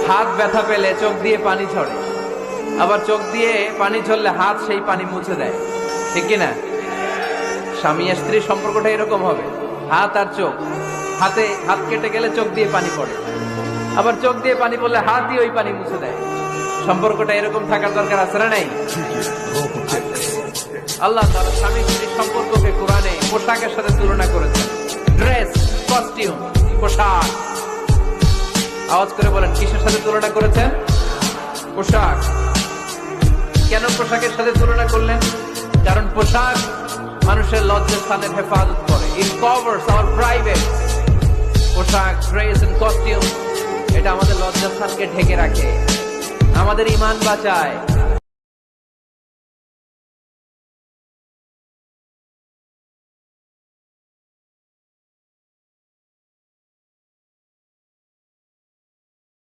হাত ব্যথা পেলে চোখ দিয়ে পানি ঝরে, আবার চোখ দিয়ে পানি ঝরলে হাত সেই পানি মুছে দেয়, ঠিক কিনা? স্বামী আর স্ত্রীর সম্পর্কটা এরকম হবে, হাত আর চোখ। হাত কেটে গেলে চোখ দিয়ে পানি পড়ে, আবার চোখ দিয়ে পানি পড়লে হাত দিয়ে ওই পানি মুছে দেয়। সম্পর্কটা এরকম থাকার দরকার আছে না? নেই? আল্লাহ তাআলা স্বামী স্ত্রীর সম্পর্ককে কোরআনে পোশাকের সাথে তুলনা করেছেন। ড্রেস, কস্টিউম, পোশাক। আওয়াজ করে বলেন, কিসের সাথে তুলনা করেছেন? পোশাক। কেন পোশাকের সাথে তুলনা করলেন? কারণ পোশাক মানুষের লজ্জাস্থানের হেফাজত করে। ইট কভারস আওয়ার প্রাইভেট। পোশাক, ড্রেস এন্ড কস্টিউম, এটা আমাদের লজ্জাস্থানকে ঢেকে রাখে, আমাদের ঈমান বাঁচায়।